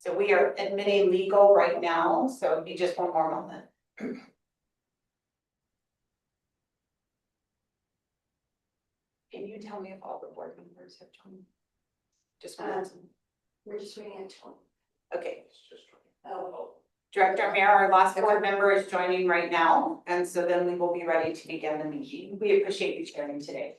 So we are admitting legal right now, so it'd be just one more moment. Can you tell me if all the board members have joined? Just one. We're just waiting on 20. Okay. Director Mayer, our last board member is joining right now, and so then we will be ready to begin the meeting. We appreciate you sharing today.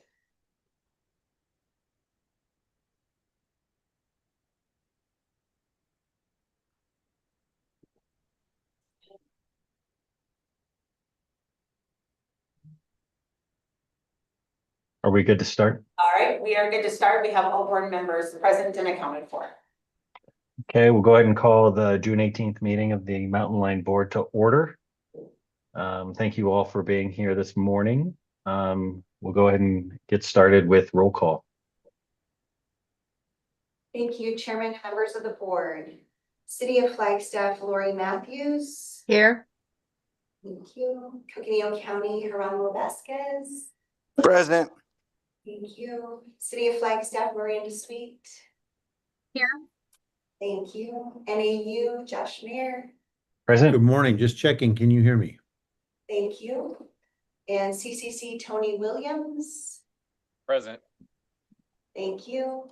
Are we good to start? All right, we are good to start. We have all board members present and accounted for. Okay, we'll go ahead and call the June 18th meeting of the Mountain Line Board to order. Thank you all for being here this morning. We'll go ahead and get started with roll call. Thank you, Chairman and members of the board. City of Flagstaff, Lori Matthews. Here. Thank you. Coconino County, Geronimo Vasquez. Present. Thank you. City of Flagstaff, Miranda Sweet. Here. Thank you. NAU, Josh Mayer. Present? Good morning, just checking, can you hear me? Thank you. And CCC, Tony Williams. Present. Thank you.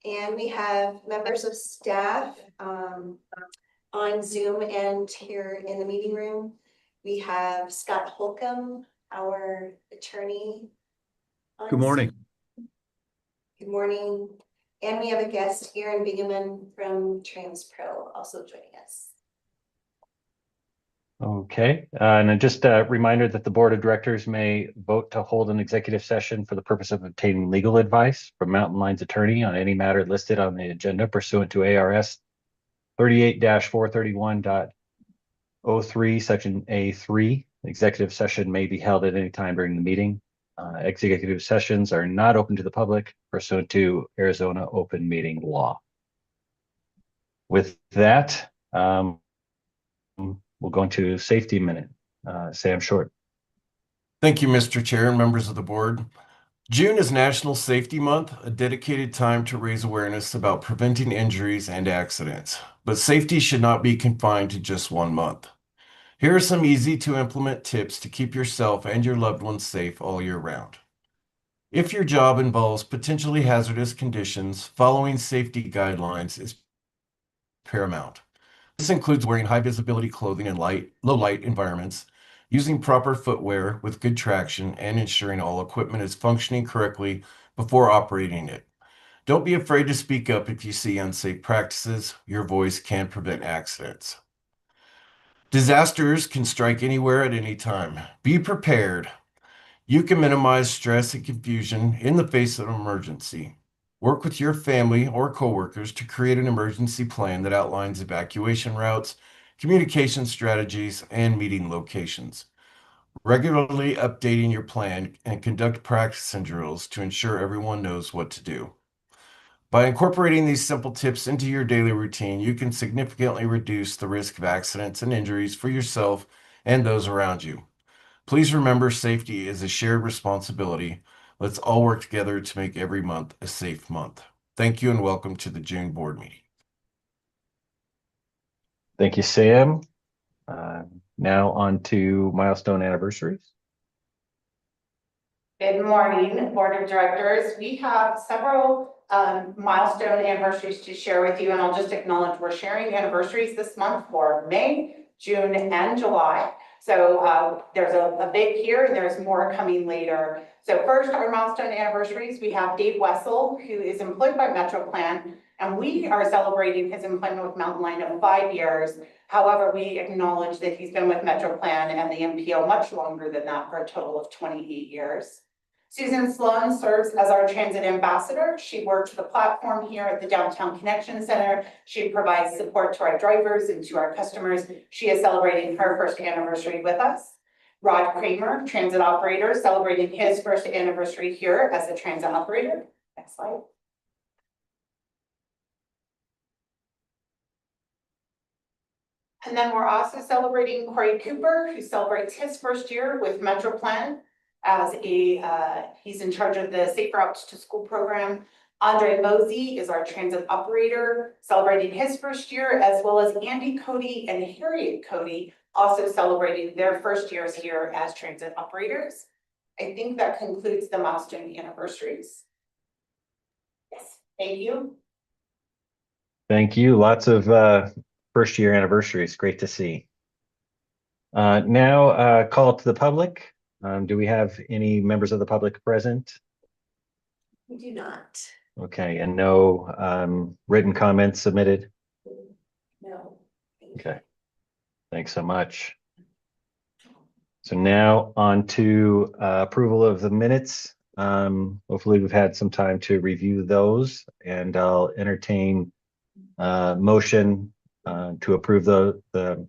And we have members of staff on Zoom and here in the meeting room. We have Scott Holcomb, our attorney. Good morning. Good morning. And we have a guest, Aaron Bingaman from TransPro, also joining us. Okay, and just a reminder that the Board of Directors may vote to hold an executive session for the purpose of obtaining legal advice from Mountain Line's attorney on any matter listed on the agenda pursuant to ARS 38-431.03, Section A3. Executive session may be held at any time during the meeting. Executive sessions are not open to the public pursuant to Arizona open meeting law. With that, we'll go into safety minute. Sam Short. Thank you, Mr. Chair and members of the board. June is National Safety Month, a dedicated time to raise awareness about preventing injuries and accidents. But safety should not be confined to just 1 month. Here are some easy to implement tips to keep yourself and your loved ones safe all year round. If your job involves potentially hazardous conditions, following safety guidelines is paramount. This includes wearing high visibility clothing in low light environments, using proper footwear with good traction, and ensuring all equipment is functioning correctly before operating it. Don't be afraid to speak up if you see unsafe practices. Your voice can prevent accidents. Disasters can strike anywhere at any time. Be prepared. You can minimize stress and confusion in the face of an emergency. Work with your family or coworkers to create an emergency plan that outlines evacuation routes, communication strategies, and meeting locations. Regularly updating your plan and conduct practice and drills to ensure everyone knows what to do. By incorporating these simple tips into your daily routine, you can significantly reduce the risk of accidents and injuries for yourself and those around you. Please remember, safety is a shared responsibility. Let's all work together to make every month a safe month. Thank you and welcome to the June board meeting. Thank you, Sam. Now on to milestone anniversaries. Good morning, Board of Directors. We have several milestone anniversaries to share with you, and I'll just acknowledge we're sharing anniversaries this month for May, June, and July. So there's a big here, and there's more coming later. So first, our milestone anniversaries, we have Dave Wessel, who is employed by MetroPlan, and we are celebrating his employment with Mountain Line of 5 years. However, we acknowledge that he's been with MetroPlan and the MPO much longer than that, for a total of 28 years. Susan Sloan serves as our transit ambassador. She works the platform here at the Downtown Connection Center. She provides support to our drivers and to our customers. She is celebrating her first anniversary with us. Rod Kramer, transit operator, celebrating his first anniversary here as a transit operator. Next slide. And then we're also celebrating Corey Cooper, who celebrates his first year with MetroPlan as he's in charge of the Safe Routes to School program. Andre Mosey is our transit operator, celebrating his first year, as well as Andy Cody and Harriet Cody, also celebrating their first years here as transit operators. I think that concludes the milestone anniversaries. Yes, thank you. Thank you. Lots of first year anniversaries. Great to see. Now call to the public. Do we have any members of the public present? We do not. Okay, and no written comments submitted? No. Okay, thanks so much. So now on to approval of the minutes. Hopefully we've had some time to review those, and I'll entertain motion to approve the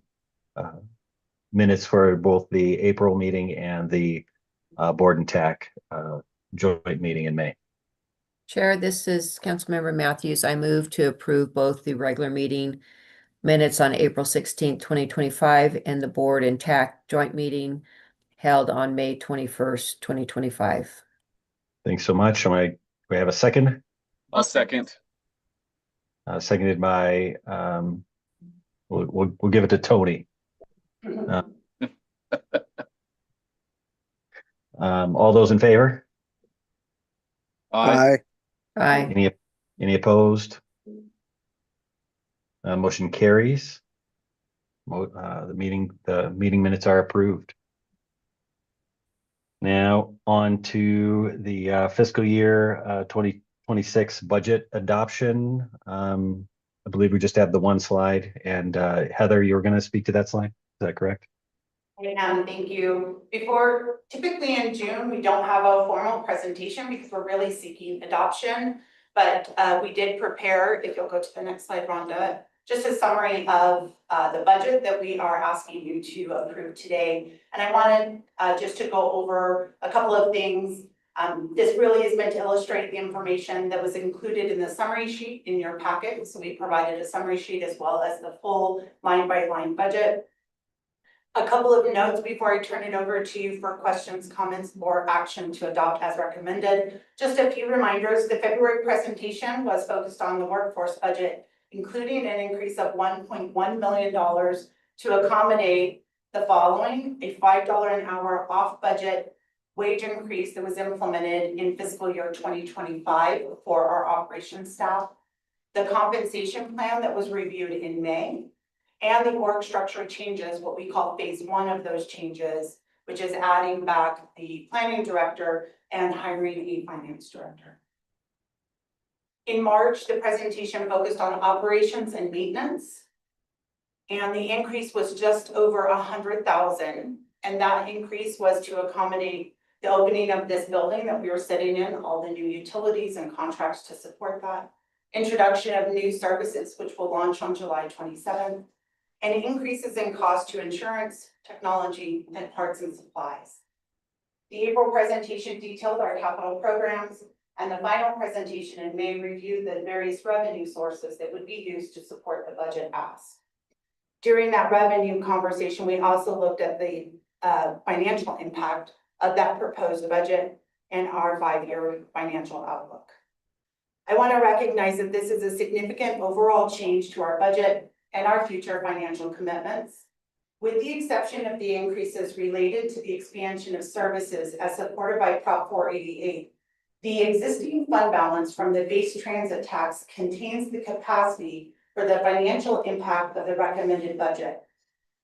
minutes for both the April meeting and the board and TAC joint meeting in May. Chair, this is Councilmember Matthews. I move to approve both the regular meeting minutes on April 16th, 2025, and the board and TAC joint meeting held on May 21st, 2025. Thanks so much. Do we have a second? I'll second. Seconded by we'll give it to Tony. All those in favor? Aye. Aye. Any opposed? Motion carries. The meeting minutes are approved. Now on to the fiscal year 2026 budget adoption. I believe we just have the one slide, and Heather, you were going to speak to that slide. Is that correct? Thank you. Typically in June, we don't have a formal presentation because we're really seeking adoption, but we did prepare, if you'll go to the next slide, Rhonda, just a summary of the budget that we are asking you to approve today. And I wanted just to go over a couple of things. This really is meant to illustrate the information that was included in the summary sheet in your packet. So we provided a summary sheet as well as the full line-by-line budget. A couple of notes before I turn it over to you for questions, comments, or action to adopt as recommended. Just a few reminders. The February presentation was focused on the workforce budget, including an increase of $1.1 million to accommodate the following: a $5 an hour off budget wage increase that was implemented in fiscal year 2025 for our operations staff, the compensation plan that was reviewed in May, and the org structure changes, what we call phase one of those changes, which is adding back the planning director and hiring a finance director. In March, the presentation focused on operations and maintenance, and the increase was just over $100,000, and that increase was to accommodate the opening of this building that we were sitting in, all the new utilities and contracts to support that, introduction of new services, which will launch on July 27th, and increases in cost to insurance, technology, and parts and supplies. The April presentation detailed our capital programs, and the final presentation in May reviewed the various revenue sources that would be used to support the budget ask. During that revenue conversation, we also looked at the financial impact of that proposed budget and our 5-year financial outlook. I want to recognize that this is a significant overall change to our budget and our future financial commitments. With the exception of the increases related to the expansion of services as supported by Prop 488, the existing fund balance from the base transit tax contains the capacity for the financial impact of the recommended budget.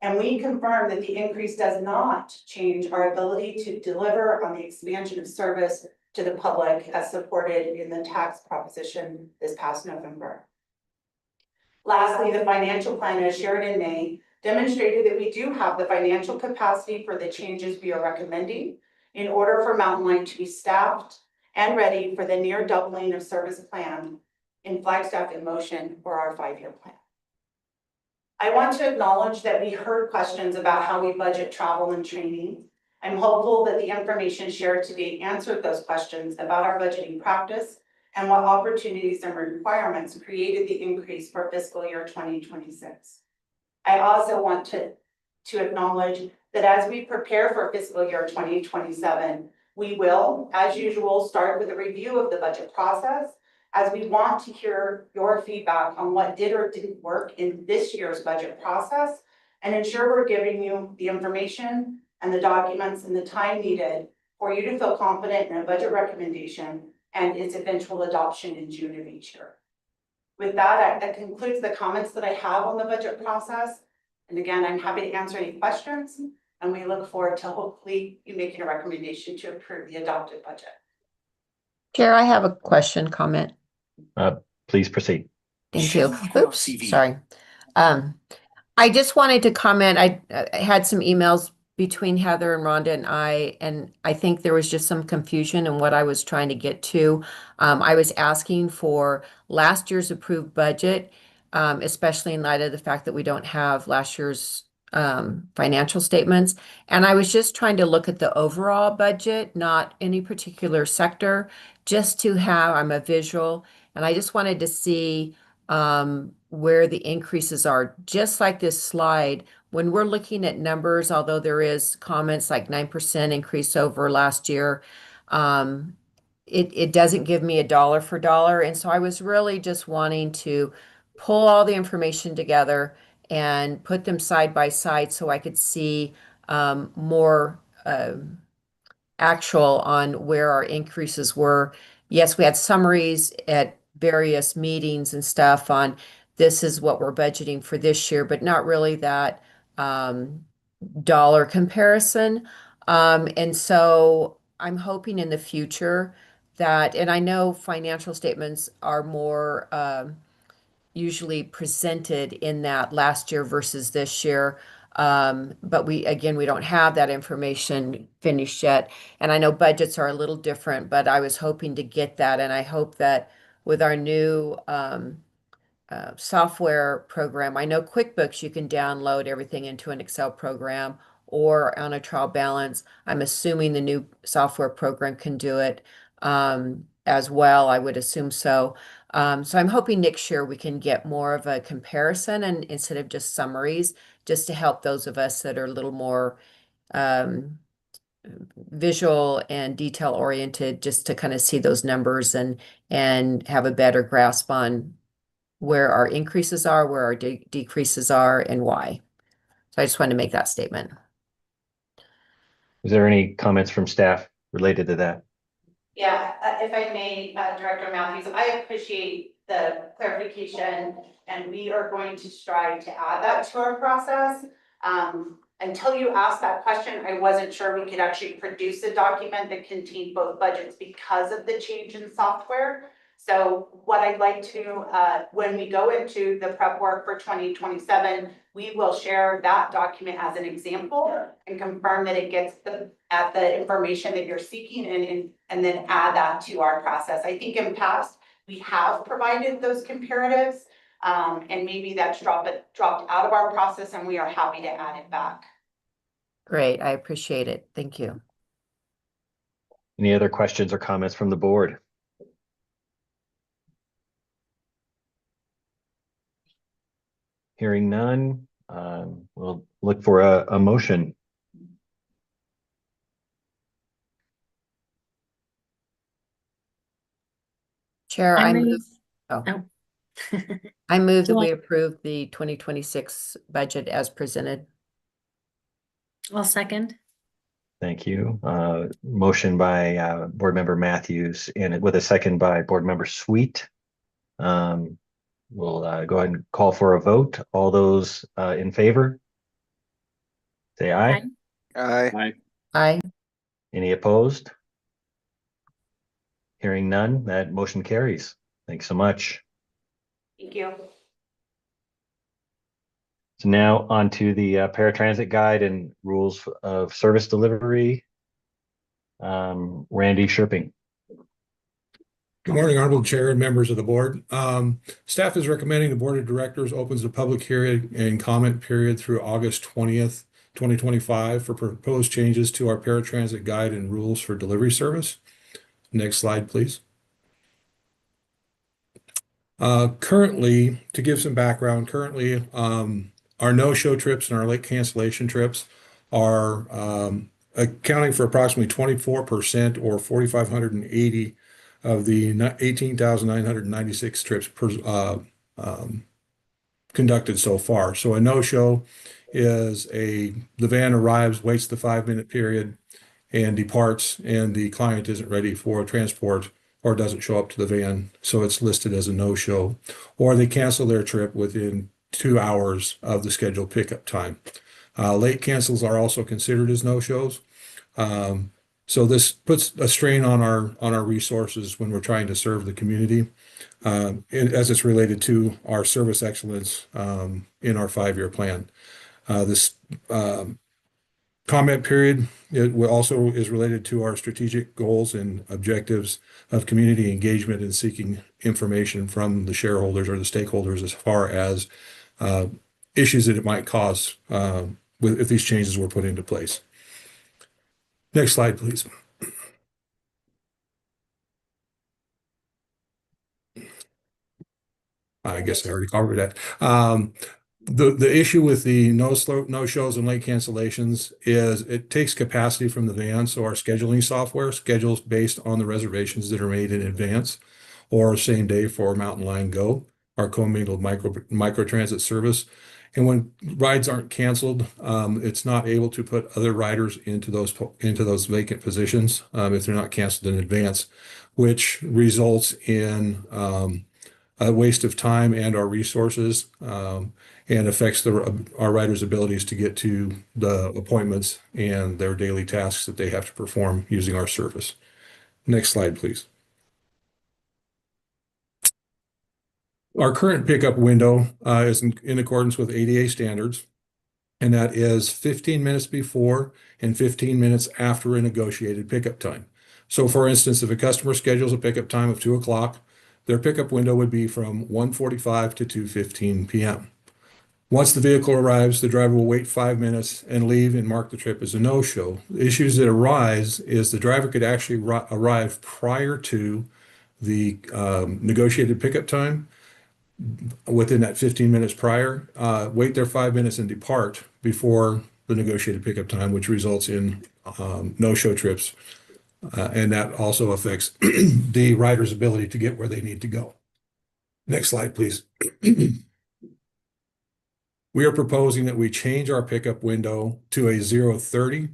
And we confirm that the increase does not change our ability to deliver on the expansion of service to the public as supported in the tax proposition this past November. Lastly, the financial plan as shared in May demonstrated that we do have the financial capacity for the changes we are recommending in order for Mountain Line to be staffed and ready for the near doubling of service plan in Flagstaff in motion for our 5-year plan. I want to acknowledge that we heard questions about how we budget travel and training. I'm hopeful that the information shared today answered those questions about our budgeting practice and what opportunities and requirements created the increase for fiscal year 2026. I also want to acknowledge that as we prepare for fiscal year 2027, we will, as usual, start with a review of the budget process as we want to hear your feedback on what did or didn't work in this year's budget process and ensure we're giving you the information and the documents and the time needed for you to feel confident in a budget recommendation and its eventual adoption in June of each year. With that, that concludes the comments that I have on the budget process. And again, I'm happy to answer any questions, and we look forward to hopefully you making a recommendation to approve the adopted budget. Chair, I have a question, comment. Please proceed. Thank you. Oops, sorry. I just wanted to comment, I had some emails between Heather and Rhonda and I think there was just some confusion in what I was trying to get to. I was asking for last year's approved budget, especially in light of the fact that we don't have last year's financial statements. And I was just trying to look at the overall budget, not any particular sector, just to have, I'm a visual, and I just wanted to see where the increases are, just like this slide. When we're looking at numbers, although there is comments like 9% increase over last year, it doesn't give me a dollar for dollar. And so I was really just wanting to pull all the information together and put them side by side so I could see more actual on where our increases were. Yes, we had summaries at various meetings and stuff on this is what we're budgeting for this year, but not really that dollar comparison. And so I'm hoping in the future that, and I know financial statements are more usually presented in that last year versus this year. But we don't have that information finished yet. And I know budgets are a little different, but I was hoping to get that. And I hope that with our new software program, I know QuickBooks, you can download everything into an Excel program or on a trial balance. I'm assuming the new software program can do it as well. I would assume so. So I'm hoping next year we can get more of a comparison and instead of just summaries, just to help those of us that are a little more visual and detail oriented, just to kind of see those numbers and have a better grasp on where our increases are, where our decreases are, and why. So I just wanted to make that statement. Is there any comments from staff related to that? Yeah, if I may, Director Matthews, I appreciate the clarification, and we are going to strive to add that to our process. Until you asked that question, I wasn't sure we could actually produce a document that contained both budgets because of the change in software. So what I'd like to, when we go into the prep work for 2027, we will share that document as an example and confirm that it gets at the information that you're seeking and then add that to our process. I think in past, we have provided those comparatives and maybe that's dropped out of our process and we are happy to add it back. Great, I appreciate it. Thank you. Any other questions or comments from the board? Hearing none, we'll look for a motion. Chair, I move, I move that Do I- we approve the 2026 budget as presented. I'll second. Thank you. Motion by Board Member Matthews and with a second by Board Member Sweet. We'll go ahead and call for a vote. All those in favor? Say aye. Aye. Aye. Any opposed? Hearing none, that motion carries. Thanks so much. Thank you. So now on to the paratransit guide and rules of service delivery. Randy Sherping. Good morning, Honorable Chair and members of the board. Staff is recommending the Board of Directors opens the public hearing and comment period through August 20th, 2025 for proposed changes to our paratransit guide and rules for delivery service. Next slide, please. Currently, to give some background, our no-show trips and our late cancellation trips are accounting for approximately 24% or 4,580 of the 18,996 trips conducted so far. So a no-show is the van arrives, waits the 5-minute period, and departs, and the client isn't ready for transport or doesn't show up to the van, so it's listed as a no-show. Or they cancel their trip within 2 hours of the scheduled pickup time. Late cancels are also considered as no-shows. So this puts a strain on our resources when we're trying to serve the community, as it's related to our service excellence in our 5-year plan. This comment period, also is related to our strategic goals and objectives of community engagement and seeking information from the shareholders or the stakeholders as far as issues that it might cause if these changes were put into place. Next slide, please. I guess I already covered that. The issue with the no-shows and late cancellations is it takes capacity from the van. So our scheduling software schedules based on the reservations that are made in advance or same day for Mountain Line Go, our commingled microtransit service. And when rides aren't canceled, it's not able to put other riders into those vacant positions if they're not canceled in advance, which results in a waste of time and our resources, and affects our riders' abilities to get to the appointments and their daily tasks that they have to perform using our service. Next slide, please. Our current pickup window is in accordance with ADA standards, and that is 15 minutes before and 15 minutes after a negotiated pickup time. So for instance, if a customer schedules a pickup time of 2 o'clock, their pickup window would be from 1:45 to 2:15 p.m. Once the vehicle arrives, the driver will wait 5 minutes and leave and mark the trip as a no-show. The issues that arise is the driver could actually arrive prior to the negotiated pickup time, within that 15 minutes prior, wait their 5 minutes and depart before the negotiated pickup time, which results in no-show trips. And that also affects the rider's ability to get where they need to go. Next slide, please. We are proposing that we change our pickup window to a 0:30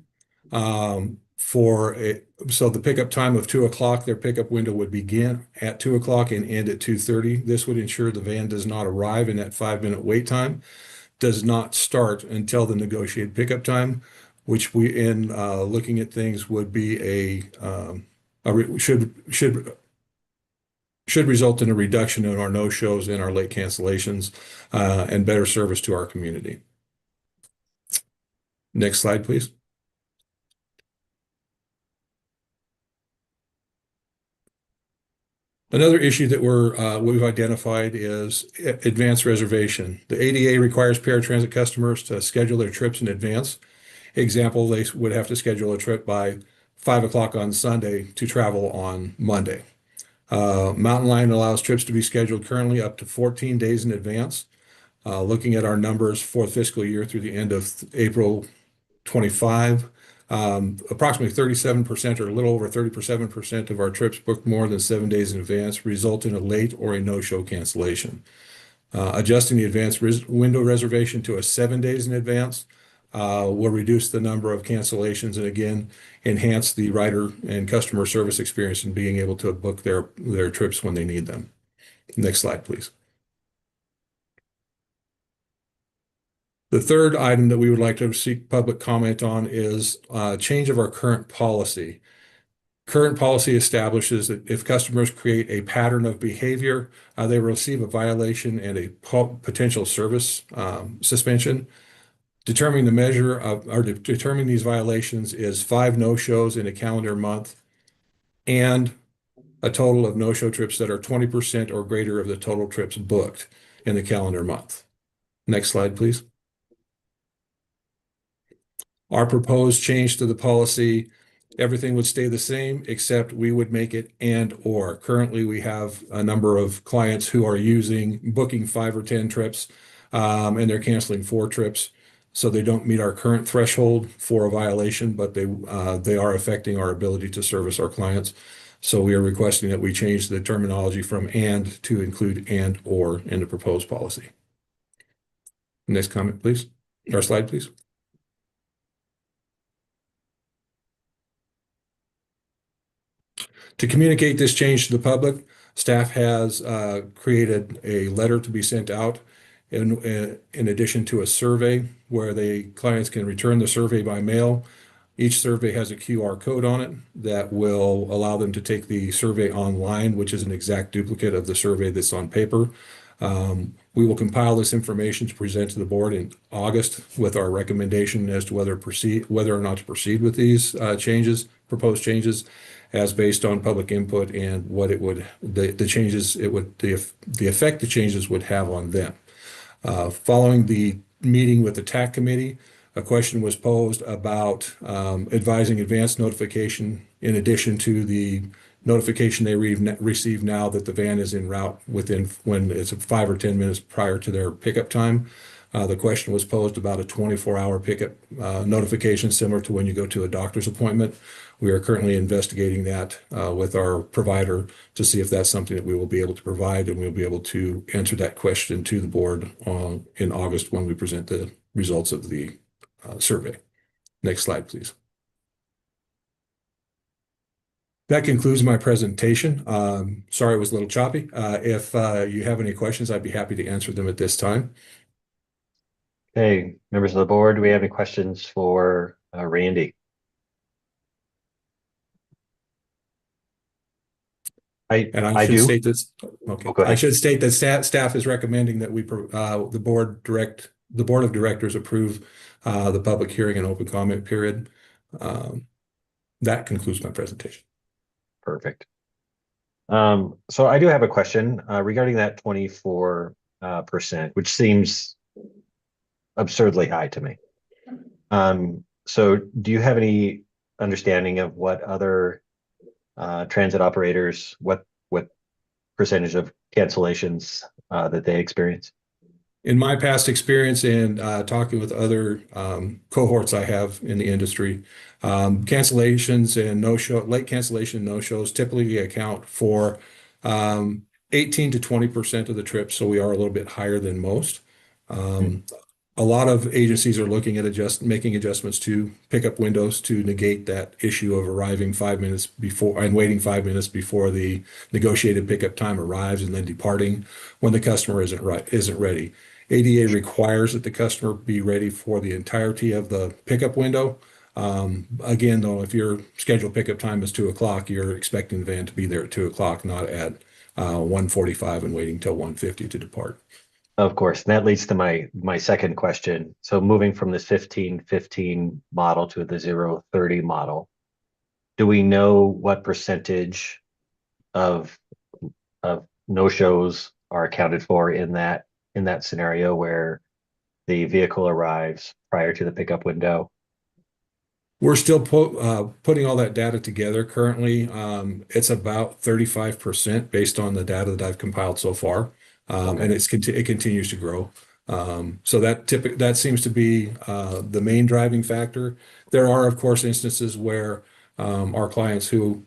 so the pickup time of 2 o'clock, their pickup window would begin at 2 o'clock and end at 2:30. This would ensure the van does not arrive in that 5-minute wait time, does not start until the negotiated pickup time, which we, in looking at things, would be should result in a reduction in our no-shows and our late cancellations and better service to our community. Next slide, please. Another issue that we've identified is advanced reservation. The ADA requires paratransit customers to schedule their trips in advance. Example, they would have to schedule a trip by 5 o'clock on Sunday to travel on Monday. Mountain Line allows trips to be scheduled currently up to 14 days in advance. Looking at our numbers for the fiscal year through the end of April 25, approximately 37% or a little over 37% of our trips booked more than 7 days in advance result in a late or a no-show cancellation. Adjusting the advance window reservation to a 7 days in advance will reduce the number of cancellations and again enhance the rider and customer service experience in being able to book their trips when they need them. Next slide, please. The third item that we would like to seek public comment on is change of our current policy. Current policy establishes that if customers create a pattern of behavior, they will receive a violation and a potential service suspension. Determining the measure of, or determining these violations is 5 no-shows in a calendar month and a total of no-show trips that are 20% or greater of the total trips booked in the calendar month. Next slide, please. Our proposed change to the policy, everything would stay the same, except we would make it and/or. Currently, we have a number of clients who are booking 5 or 10 trips, and they're canceling 4 trips. So they don't meet our current threshold for a violation, but they are affecting our ability to service our clients. So we are requesting that we change the terminology from and to include and or in the proposed policy. Next comment, please. Or slide, please. To communicate this change to the public, staff has created a letter to be sent out in addition to a survey where the clients can return the survey by mail. Each survey has a QR code on it that will allow them to take the survey online, which is an exact duplicate of the survey that's on paper. We will compile this information to present to the board in August with our recommendation as to whether or not to proceed with these proposed changes, as based on public input and what the changes the effect the changes would have on them. Following the meeting with the TAC committee, a question was posed about advising advance notification in addition to the notification they receive now that the van is en route when it's 5 or 10 minutes prior to their pickup time. The question was posed about a 24-hour pickup notification similar to when you go to a doctor's appointment. We are currently investigating that with our provider to see if that's something that we will be able to provide, and we'll be able to answer that question to the board in August when we present the results of the survey. Next slide, please. That concludes my presentation. Sorry it was a little choppy. If you have any questions, I'd be happy to answer them at this time. Okay, members of the board, do we have any questions for Randy? I should do. state this. Okay. Oh, go ahead. I should state that staff is recommending that the board of directors approve the public hearing and open comment period. That concludes my presentation. Perfect. So I do have a question regarding that 24%, which seems absurdly high to me. So do you have any understanding of what other transit operators, what percentage of cancellations that they experience? In my past experience and talking with other cohorts I have in the industry, cancellations and late cancellation no-shows typically account for 18 to 20% of the trips, so we are a little bit higher than most. A lot of agencies are looking at making adjustments to pickup windows to negate that issue of arriving 5 minutes before and waiting 5 minutes before the negotiated pickup time arrives and then departing when the customer isn't ready. ADA requires that the customer be ready for the entirety of the pickup window. Again, though, if your scheduled pickup time is 2 o'clock, you're expecting the van to be there at 2 o'clock, not at 1:45 and waiting till 1:50 to depart. Of course, and that leads to my second question. So moving from this 15-15 model to the 0-30 model, do we know what percentage of no-shows are accounted for in that scenario where the vehicle arrives prior to the pickup window? We're still putting all that data together currently. It's about 35% based on the data that I've compiled so far. And it continues to grow. So that seems to be the main driving factor. There are, of course, instances where our clients who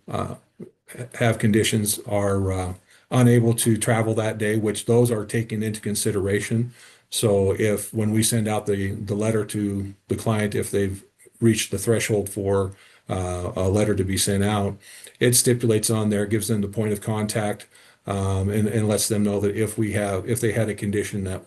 have conditions are unable to travel that day, which those are taken into consideration. So when we send out the letter to the client, if they've reached the threshold for a letter to be sent out, it stipulates on there, gives them the point of contact, and lets them know that if they had a condition that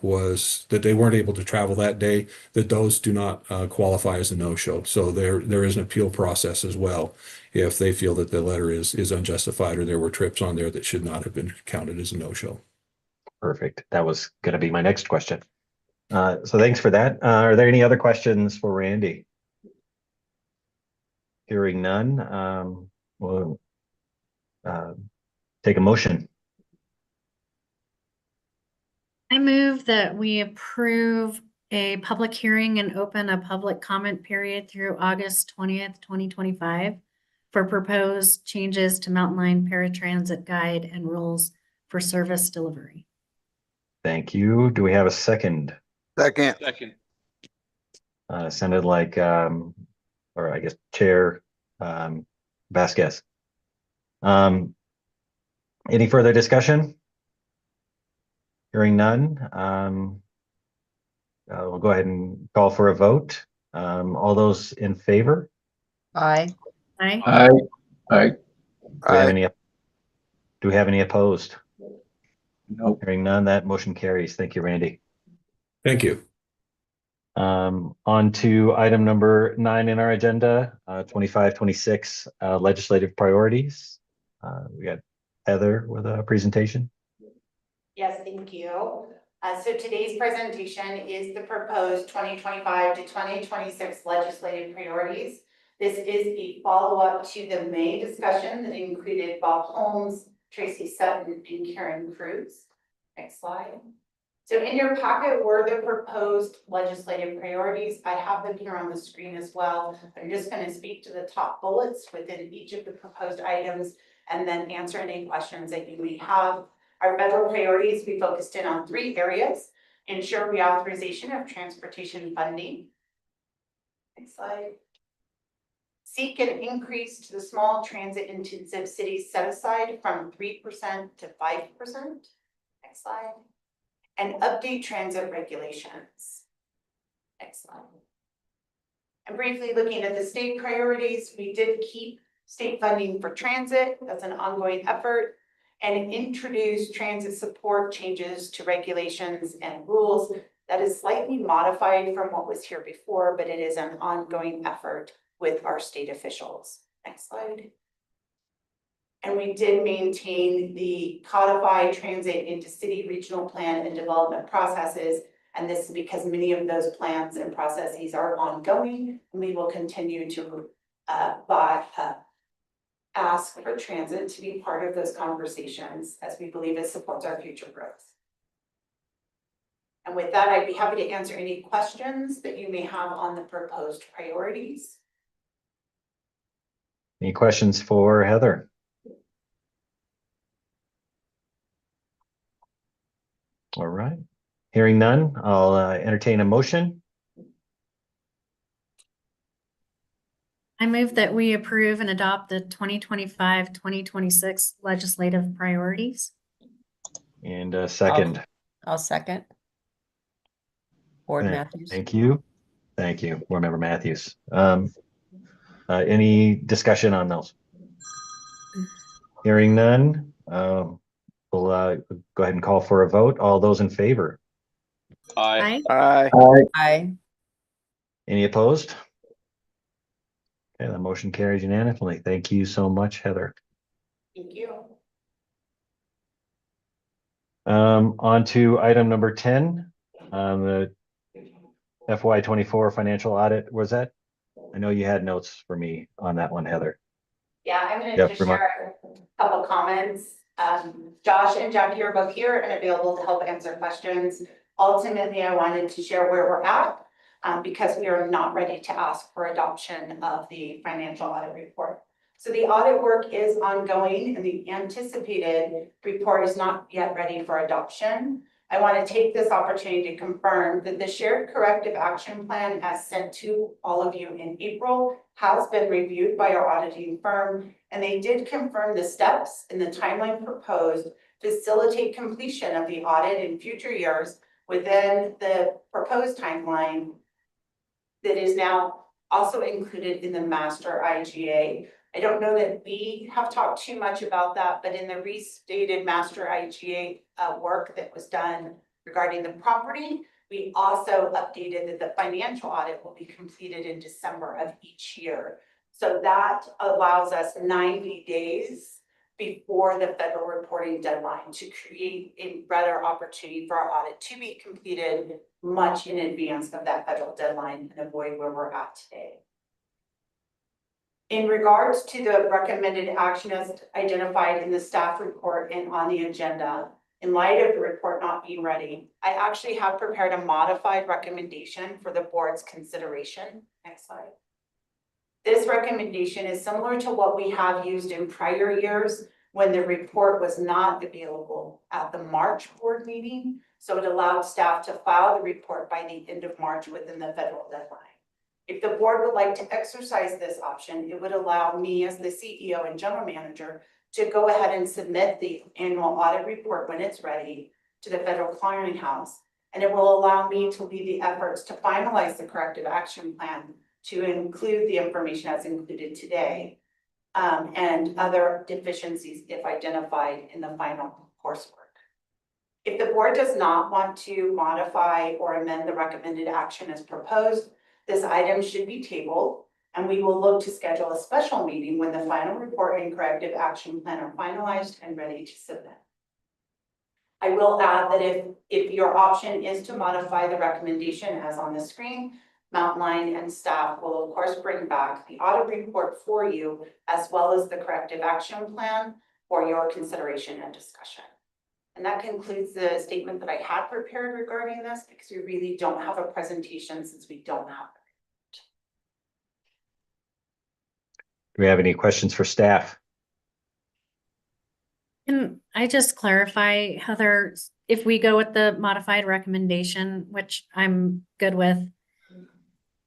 they weren't able to travel that day, that those do not qualify as a no-show. So there is an appeal process as well if they feel that the letter is unjustified or there were trips on there that should not have been counted as a no-show. Perfect. That was going to be my next question. So thanks for that. Are there any other questions for Randy? Hearing none, we'll take a motion. I move that we approve a public hearing and open a public comment period through August 20th, 2025 for proposed changes to Mountain Line Paratransit Guide and rules for service delivery. Thank you. Do we have a second? Second. Sounded like, or I guess Chair Vasquez. Any further discussion? Hearing none, we'll go ahead and call for a vote. All those in favor? Aye. Aye. Do we have any, do we have any opposed? Nope. Hearing none, that motion carries. Thank you, Randy. Thank you. On to item number 9 in our agenda, 25-26 legislative priorities. We got Heather with a presentation. Yes, thank you. So today's presentation is the proposed 2025 to 2026 legislative priorities. This is a follow-up to the May discussion that included Bob Holmes, Tracy Sutton, and Karen Cruz. Next slide. So in your packet were the proposed legislative priorities. I have them here on the screen as well. I'm just going to speak to the top bullets within each of the proposed items and then answer any questions that you may have. Our federal priorities, we focused in on 3 areas: ensure reauthorization of transportation funding. Next slide. Seek an increase to the small transit intensive cities set aside from 3% to 5%. Next slide. And update transit regulations. Next slide. And briefly looking at the state priorities, we did keep state funding for transit. That's an ongoing effort. And introduce transit support changes to regulations and rules that is slightly modified from what was here before, but it is an ongoing effort with our state officials. Next slide. And we did maintain the codified transit into city regional plan and development processes. And this is because many of those plans and processes are ongoing, and we will continue to ask for transit to be part of those conversations, as we believe it supports our future growth. And with that, I'd be happy to answer any questions that you may have on the proposed priorities. Any questions for Heather? All right. Hearing none, I'll entertain a motion. I move that we approve and adopt the 2025-2026 legislative priorities. And a second. I'll second. Board Okay, Matthews. Thank you. Thank you, Board Member Matthews. Any discussion on those? Hearing none, we'll go ahead and call for a vote. All those in favor? Aye. Aye. Aye. Any opposed? Okay, the motion carries unanimously. Thank you so much, Heather. Thank you. On to item number 10, the FY24 financial audit. Was that? I know you had notes for me on that one, Heather. Yeah, I'm going to Yep, just share a couple comments. Josh and Jackie are both here and available to help answer questions. Ultimately, I wanted to share where we're at because we are not ready to ask for adoption of the financial audit report. So the audit work is ongoing and the anticipated report is not yet ready for adoption. I want to take this opportunity to confirm that the shared corrective action plan as sent to all of you in April has been reviewed by our auditing firm, and they did confirm the steps and the timeline proposed to facilitate completion of the audit in future years within the proposed timeline that is now also included in the master IGA. I don't know that we have talked too much about that, but in the restated master IGA work that was done regarding the property, we also updated that the financial audit will be completed in December of each year. So that allows us 90 days before the federal reporting deadline to create a better opportunity for our audit to be completed much in advance of that federal deadline and avoid where we're at today. In regards to the recommended action as identified in the staff report and on the agenda, in light of the report not being ready, I actually have prepared a modified recommendation for the board's consideration. Next slide. This recommendation is similar to what we have used in prior years when the report was not available at the March board meeting. So it allowed staff to file the report by the end of March within the federal deadline. If the board would like to exercise this option, it would allow me as the CEO and general manager to go ahead and submit the annual audit report when it's ready to the federal clearinghouse. And it will allow me to lead the efforts to finalize the corrective action plan to include the information as included today, and other deficiencies if identified in the final coursework. If the board does not want to modify or amend the recommended action as proposed, this item should be tabled, and we will look to schedule a special meeting when the final report and corrective action plan are finalized and ready to submit. I will add that if your option is to modify the recommendation as on the screen, Mountain Line and staff will of course bring back the audit report for you, as well as the corrective action plan for your consideration and discussion. And that concludes the statement that I had prepared regarding this, because we really don't have a presentation since we don't have it. Do we have any questions for staff? Can I just clarify, Heather, if we go with the modified recommendation, which I'm good with,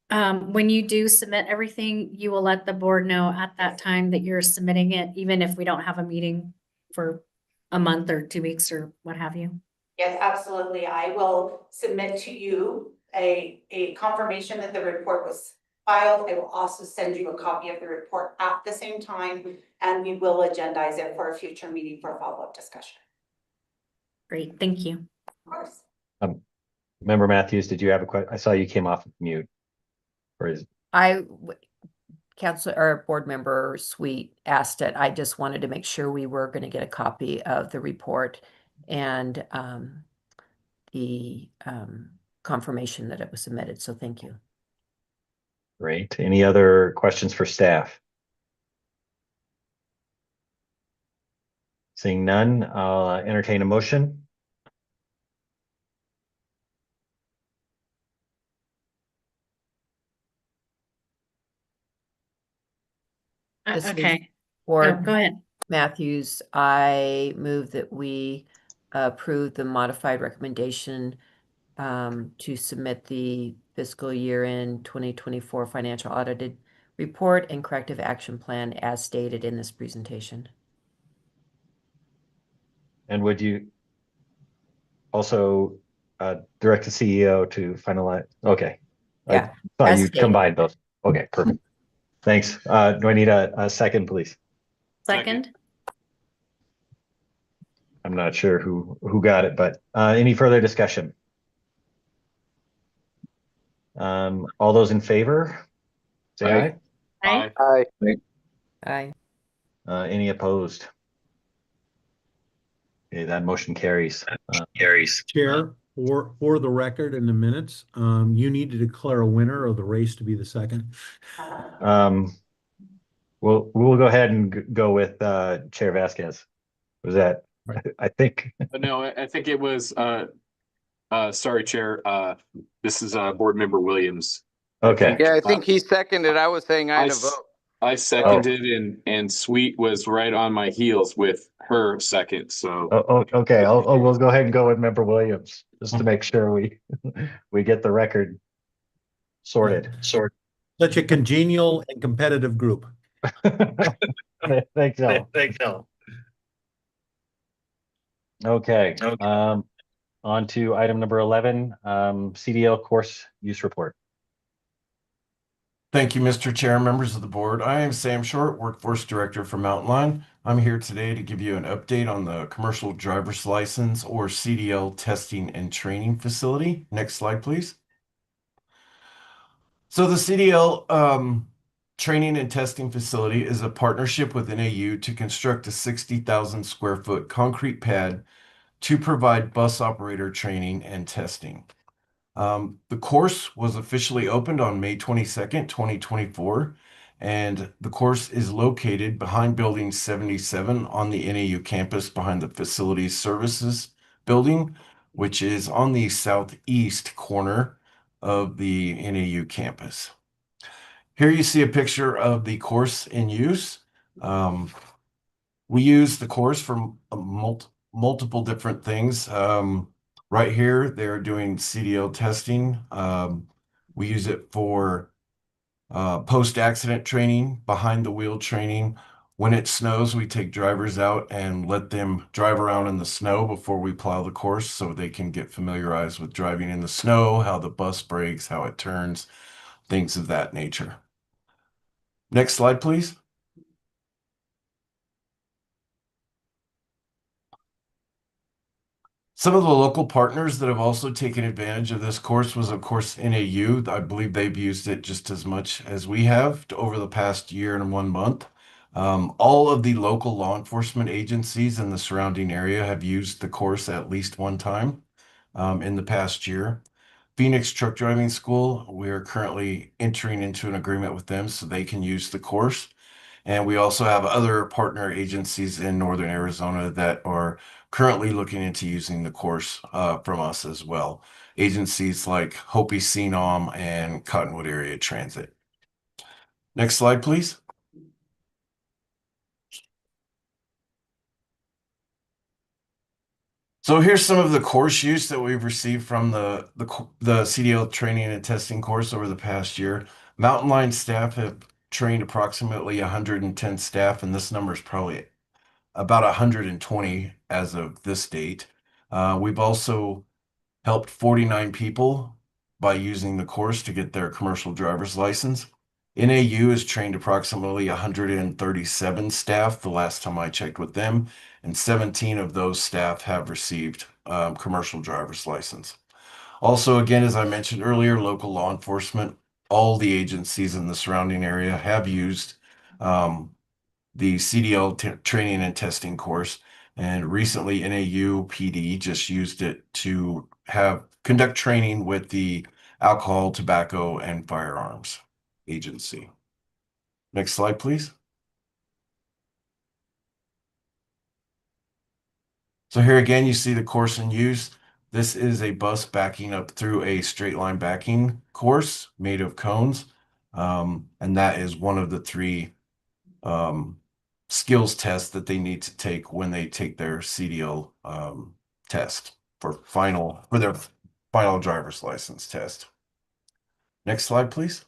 when you do submit everything, you will let the board know at that time that you're submitting it, even if we don't have a meeting for a month or 2 weeks or what have you? Yes, absolutely. I will submit to you a confirmation that the report was filed. I will also send you a copy of the report at the same time, and we will agendize it for a future meeting for follow-up discussion. Great, thank you. Of course. Member Matthews, did you have a question? I saw you came off mute. Or is Council or board member Sweet asked it. I just wanted to make sure we were going to get a copy of the report and the confirmation that it was submitted. So thank you. great. Any other questions for staff? Seeing none, I'll entertain a motion. This is- Okay, Board go ahead. Matthews, I move that we approve the modified recommendation to submit the fiscal year end 2024 financial audited report and corrective action plan as stated in this presentation. And would you also direct the CEO to finalize? Okay. Yeah, I thought as you stated. combined those. Okay, perfect. Thanks. Do I need a second, please? Second, I'm not sure who got it, but any further discussion? All those in favor, say aye. aye. Aye. Aye. Any opposed? Okay, that motion carries. Chair, for the record in the minutes, you need to declare a winner of the race to be the second. We'll go ahead and go with Chair Vasquez. Was that? I think. No, I think it was, sorry, Chair, this is Board Member Williams. Okay. Yeah, I think he seconded. I was saying aye to s- vote. I seconded and Sweet was right on my heels with her second, so. Okay. We'll go ahead and go with Member Williams just to make sure we get the record sorted. Such a congenial and competitive group. Thanks, Al. Okay. On to item number 11, CDL course use report. Thank you, Mr. Chair, members of the board. I am Sam Short, Workforce Director for Mountain Line. I'm here today to give you an update on the Commercial Driver's License or CDL testing and training facility. Next slide, please. So the CDL training and testing facility is a partnership with NAU to construct a 60,000 square foot concrete pad to provide bus operator training and testing. The course was officially opened on May 22nd, 2024, and the course is located behind Building 77 on the NAU campus behind the Facilities Services building, which is on the southeast corner of the NAU campus. Here you see a picture of the course in use. We use the course for multiple different things. Right here, they're doing CDL testing. We use it for post-accident training, behind the wheel training, When it snows, we take drivers out and let them drive around in the snow before we plow the course so they can get familiarized with driving in the snow, how the bus brakes, how it turns, things of that nature. Next slide, please. Some of the local partners that have also taken advantage of this course was, of course, NAU. I believe they've used it just as much as we have over the past year and 1 month. All of the local law enforcement agencies in the surrounding area have used the course at least one time in the past year. Phoenix Truck Driving School, we are currently entering into an agreement with them so they can use the course. And we also have other partner agencies in Northern Arizona that are currently looking into using the course from us as well. Agencies like Hopi CNOM and Cottonwood Area Transit. Next slide, please. So here's some of the course use that we've received from the CDL training and testing course over the past year. Mountain Line staff have trained approximately 110 staff, and this number is probably about 120 as of this date. We've also helped 49 people by using the course to get their commercial driver's license. NAU has trained approximately 137 staff the last time I checked with them, and 17 of those staff have received commercial driver's license. Also, again, as I mentioned earlier, local law enforcement, all the agencies in the surrounding area have used the CDL training and testing course. And recently NAU PD just used it to conduct training with the Alcohol, Tobacco, and Firearms Agency. Next slide, please. So here again, you see the course in use. This is a bus backing up through a straight line backing course made of cones. And that is one of the 3 skills tests that they need to take when they take their CDL test for their final driver's license test. Next slide, please.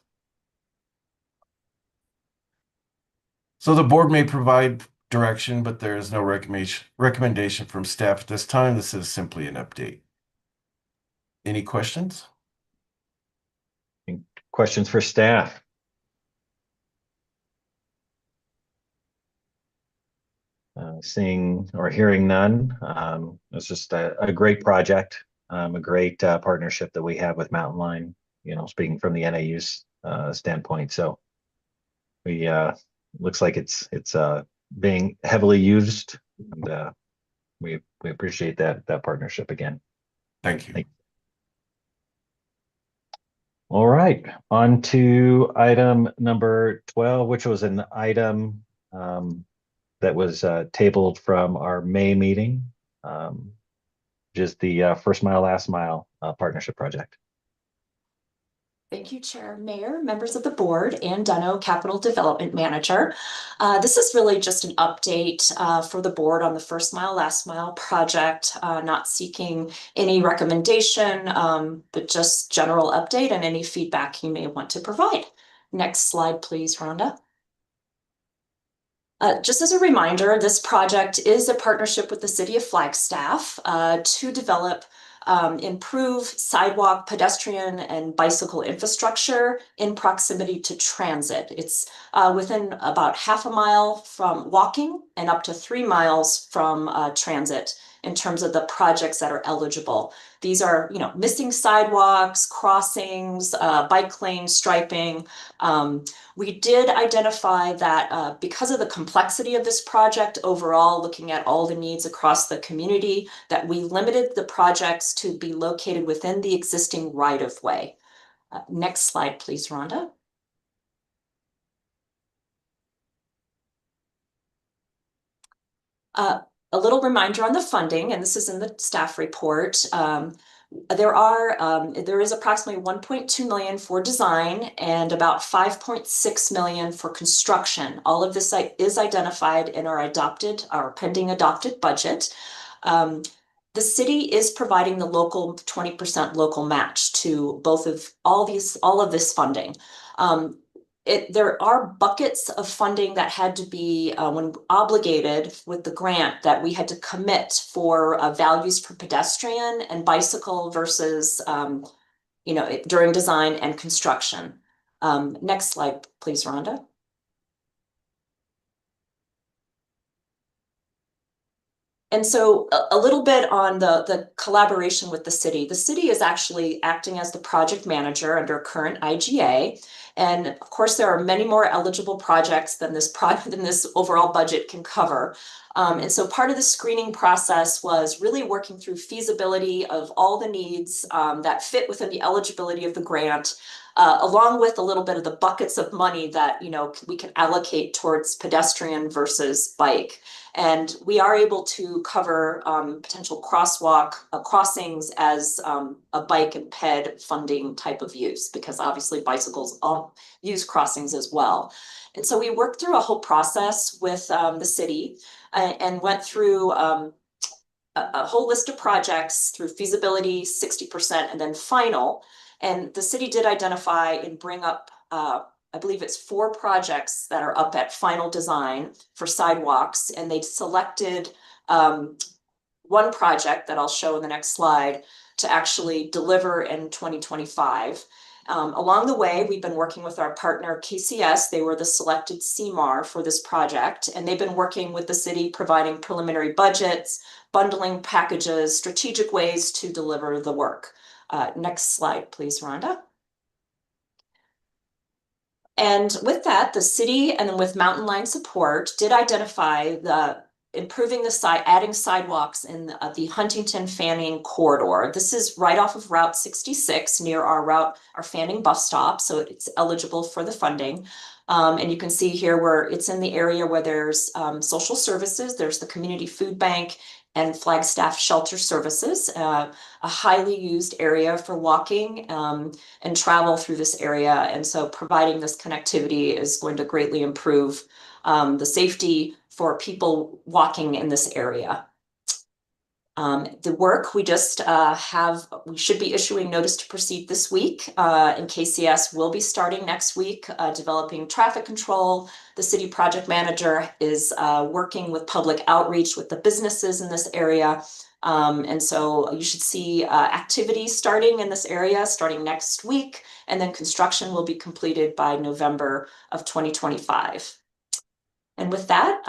So the board may provide direction, but there is no recommendation from staff at this time. This is simply an update. Any questions? Questions for staff? Seeing or hearing none. It's just a great project, a great partnership that we have with Mountain Line, speaking from the NAU's standpoint. So we looks like it's being heavily used, and we appreciate that partnership again. Thank you. All right, on to item number 12, which was an item that was tabled from our May meeting, which is the First Mile, Last Mile partnership project. Thank you, Chair, Mayor, members of the board, and Deno, Capital Development Manager. This is really just an update for the board on the First Mile, Last Mile project, not seeking any recommendation, but just general update and any feedback you may want to provide. Next slide, please, Rhonda. Just as a reminder, this project is a partnership with the City of Flagstaff to develop improve sidewalk, pedestrian, and bicycle infrastructure in proximity to transit. It's within about half a mile from walking and up to 3 miles from transit in terms of the projects that are eligible. These are, missing sidewalks, crossings, bike lane striping. We did identify that because of the complexity of this project overall, looking at all the needs across the community, that we limited the projects to be located within the existing right-of-way. Next slide, please, Rhonda. A little reminder on the funding, and this is in the staff report. There is approximately 1.2 million for design and about 5.6 million for construction. All of this is identified in our pending adopted budget. The city is providing the local 20% local match to all of this funding. there are buckets of funding that had to be when obligated with the grant that we had to commit for values for pedestrian and bicycle versus during design and construction. Next slide, please, Rhonda. And so a little bit on the collaboration with the city. The city is actually acting as the project manager under current IGA. And of course, there are many more eligible projects than this overall budget can cover. And so part of the screening process was really working through feasibility of all the needs that fit within the eligibility of the grant, along with a little bit of the buckets of money that we can allocate towards pedestrian versus bike. And we are able to cover potential crossings as a bike and ped funding type of use, because obviously bicycles all use crossings as well. And so we worked through a whole process with the city and went through a whole list of projects through feasibility, 60%, and then final. And the city did identify and bring up I believe it's 4 projects that are up at final design for sidewalks, and they selected one project that I'll show in the next slide to actually deliver in 2025. Along the way, we've been working with our partner KCS. They were the selected CMAR for this project, and they've been working with the city, providing preliminary budgets, bundling packages, strategic ways to deliver the work. Next slide, please, Rhonda. And with that, the city, and then with Mountain Line support, did identify adding sidewalks in the Huntington Fanning corridor. This is right off of Route 66 near our Fanning bus stop, so it's eligible for the funding. And you can see here where it's in the area where there's social services, there's the community food bank and Flagstaff Shelter Services, a highly used area for walking and travel through this area. And so providing this connectivity is going to greatly improve the safety for people walking in this area. The work we just we should be issuing notice to proceed this week, and KCS will be starting next week, developing traffic control. The city project manager is working with public outreach with the businesses in this area. And so you should see activity starting in this area starting next week, and then construction will be completed by November of 2025. And with that,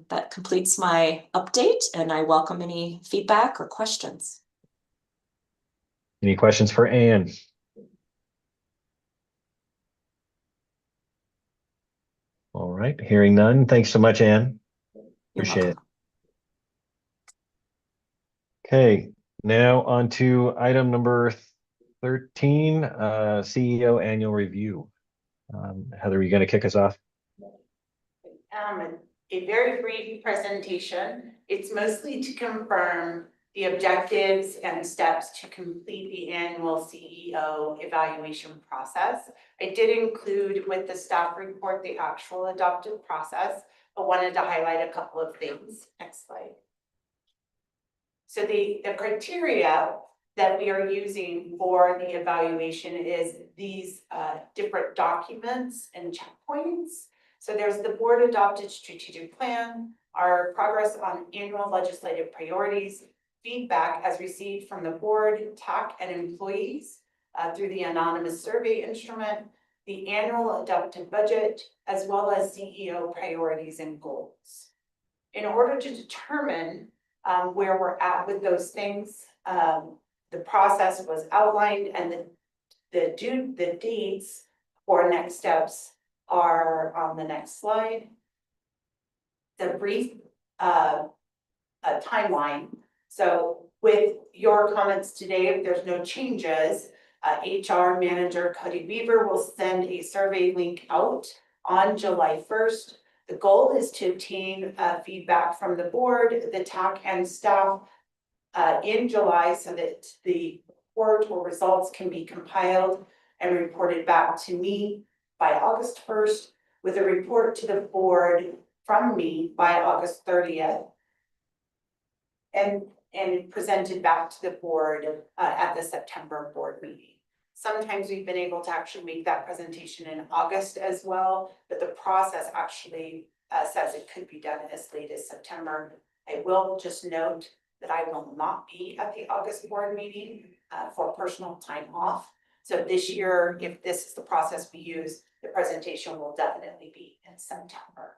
that completes my update, and I welcome any feedback or questions. Any questions for Ann? All right, hearing none. Thanks so much, Ann. Appreciate it. Okay, now on to item number 13, CEO annual review. Heather, are you going to kick us off? A very brief presentation. It's mostly to confirm the objectives and steps to complete the annual CEO evaluation process. I did include with the staff report the actual adopted process, but wanted to highlight a couple of things. Next slide. So the criteria that we are using for the evaluation is these different documents and checkpoints. So there's the board adopted strategic plan, our progress on annual legislative priorities, feedback as received from the board, TAC, and employees through the anonymous survey instrument, the annual adopted budget, as well as CEO priorities and goals. In order to determine where we're at with those things, the process was outlined, and the dates for next steps are on the next slide. The brief timeline. So with your comments today, if there's no changes, HR manager Cody Beaver will send a survey link out on July 1st. The goal is to obtain feedback from the board, the TAC, and staff in July so that the report or results can be compiled and reported back to me by August 1st, with a report to the board from me by August 30th, and presented back to the board at the September board meeting. Sometimes we've been able to actually make that presentation in August as well, but the process actually says it could be done as late as September. I will just note that I will not be at the August board meeting for personal time off. So this year, if this is the process we use, the presentation will definitely be in September.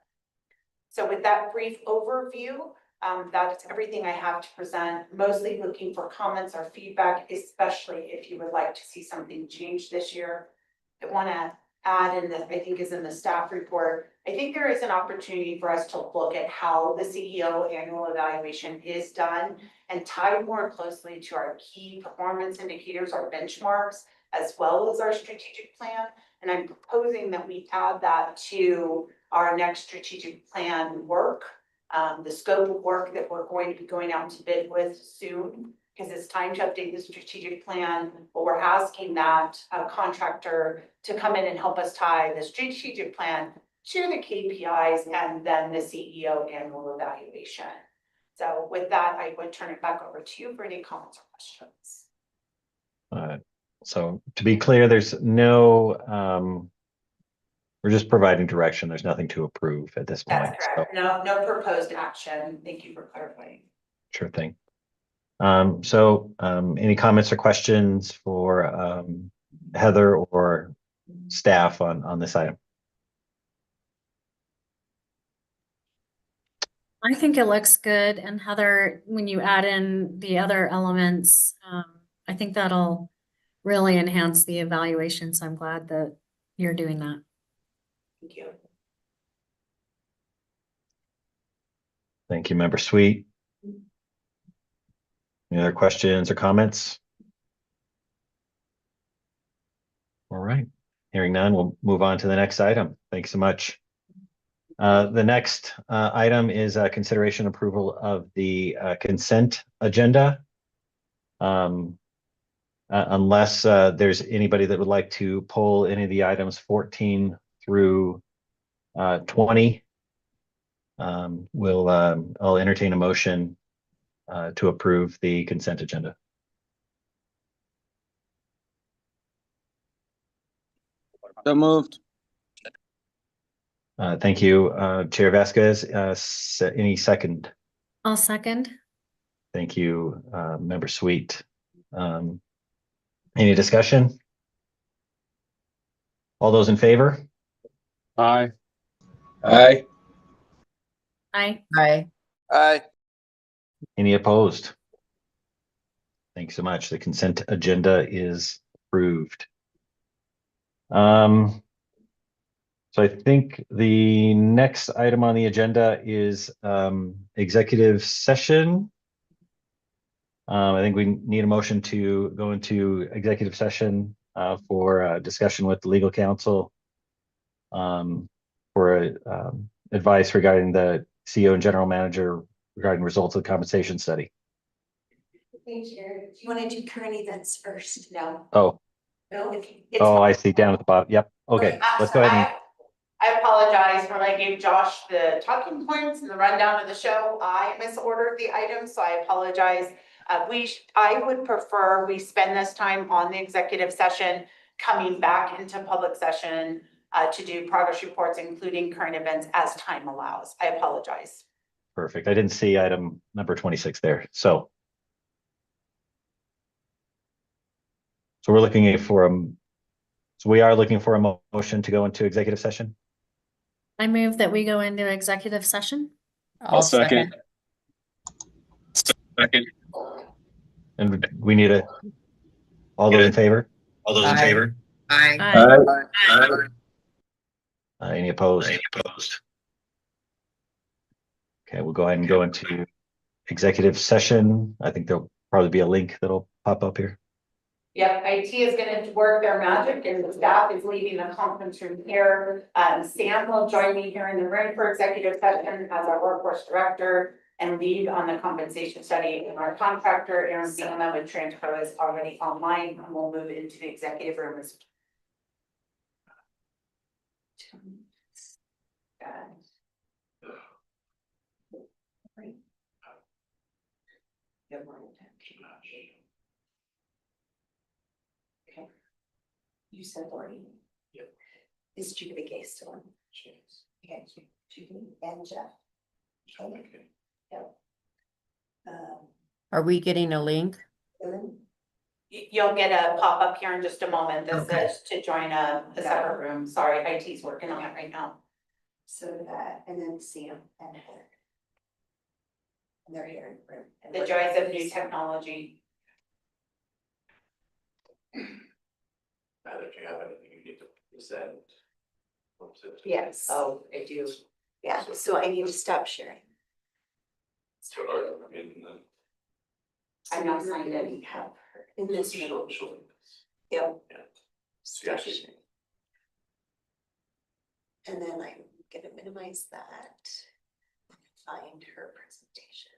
So with that brief overview, that's everything I have to present, mostly looking for comments or feedback, especially if you would like to see something change this year. I want to add in that I think is in the staff report, I think there is an opportunity for us to look at how the CEO annual evaluation is done and tie more closely to our key performance indicators or benchmarks, as well as our strategic plan. And I'm proposing that we add that to our next strategic plan work, the scope of work that we're going to be going out to bid with soon, because it's time to update the strategic plan. But we're asking that contractor to come in and help us tie the strategic plan to the KPIs and then the CEO annual evaluation. So with that, I would turn it back over to you for any comments or questions. So to be clear, there's no, we're just providing direction. There's nothing to approve at this point. That's correct. No proposed action. Thank you for clarifying. Sure thing. Any comments or questions for Heather or staff on this item? I think it looks good. And Heather, when you add in the other elements, I think that'll really enhance the evaluation. So I'm glad that you're doing that. Thank you. Thank you, Member Sweet. Any other questions or comments? All right. Hearing none, we'll move on to the next item. Thanks so much. The next item is consideration approval of the consent agenda. Unless there's anybody that would like to pull any of the items 14 through 20, I'll entertain a motion to approve the consent agenda. So moved. Thank you, Chair Vasquez. Any second? I'll second. Thank you, Member Sweet. Any discussion? All those in favor? Aye. Aye. Aye. Aye. Aye. Any opposed? Thanks so much. The consent agenda is approved. So I think the next item on the agenda is executive session. I think we need a motion to go into executive session for discussion with the legal counsel for advice regarding the CEO and general manager regarding results of the compensation study. Hey, Chair, do you want to do current events first? No. Oh, No? I see down at the bottom. Yep. Okay, let's go ahead. I apologize when I gave Josh the talking points and the rundown of the show. I misordered the items, so I apologize. I would prefer we spend this time on the executive session, coming back into public session to do progress reports, including current events as time allows. I apologize. Perfect. I didn't see item number 26 there. So we're looking for we are looking for a motion to go into executive session. I move that we go into executive session. I'll second. Second. And we need all those in favor? All those in favor? Aye. Aye. Any opposed? Okay, we'll go ahead and go into executive session. I think there'll probably be a link that'll pop up here. Yep, IT is going to work their magic and the staff is leaving the conference room here. Sam will join me here in the room for executive session as our workforce director and lead on the compensation study. And our contractor, Aaron Bama with Transco, is already online and we'll move into the executive room as You said Lori. Yep. Is Judy Gay still on? Okay, Judy and Jeff. Okay. Yep. Are we getting a link? Ellen? You'll get a pop-up here in just a moment that Okay. says to join a separate room. Sorry, IT's working on it right now. So that, and then Sam and Heather. And they're here in the room. And The we're- joys of new technology. Now that you have anything you need to present. Yes. Oh, I do. Yeah, so I need to stop sharing. I'm not signed in. We have her in this room. Yep. Stop sharing. And then I'm gonna minimize that. Find her presentation.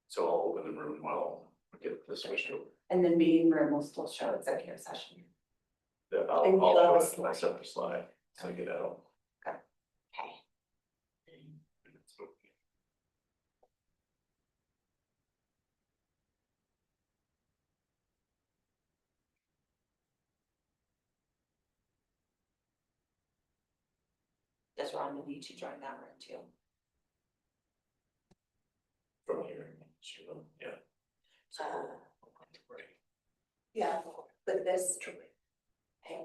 So I'll open the room while I get this switched over. And then meeting room will still show executive session. I'll And show you'll it slide. when I set the slide, so I get out. Okay. Does Rhonda need to join that room too? From here, sure, yeah. Yeah, but this. Okay.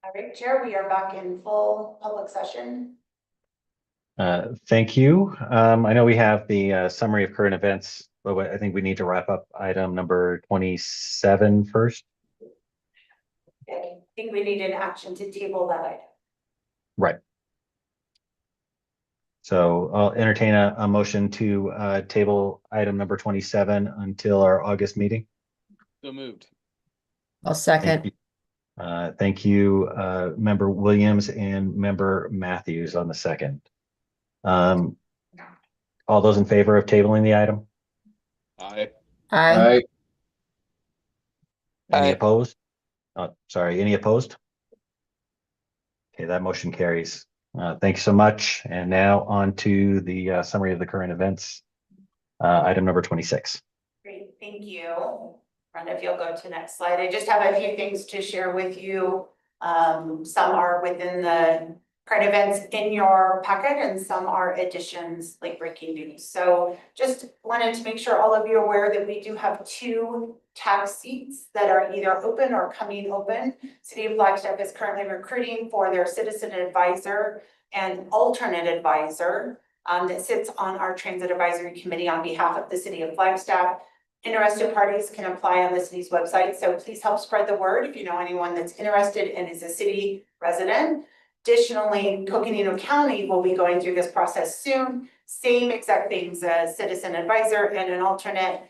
All right, Chair, we are back in full public session. Thank you. I know we have the summary of current events, but I think we need to wrap up item number 27 first. I think we need an action to table that item. Right. So I'll entertain a motion to table item number 27 until our August meeting. So moved. I'll Thank second. you. Thank you, Member Williams and Member Matthews on the second. All those in favor of tabling the item? Aye. Aye. Any Aye. opposed? Oh, sorry, any opposed? Okay, that motion carries. Thanks so much. And now on to the summary of the current events. Item number 26. Great, thank you. Brenda, if you'll go to next slide. I just have a few things to share with you. Some are within the current events in your packet and some are additions, like breaking news. So just wanted to make sure all of you are aware that we do have 2 tax seats that are either open or coming open. City of Flagstaff is currently recruiting for their citizen advisor and alternate advisor that sits on our transit advisory committee on behalf of the City of Flagstaff. Interested parties can apply on the city's website, so please help spread the word if you know anyone that's interested and is a city resident. Additionally, Coconino County will be going through this process soon. Same exact things as citizen advisor and an alternate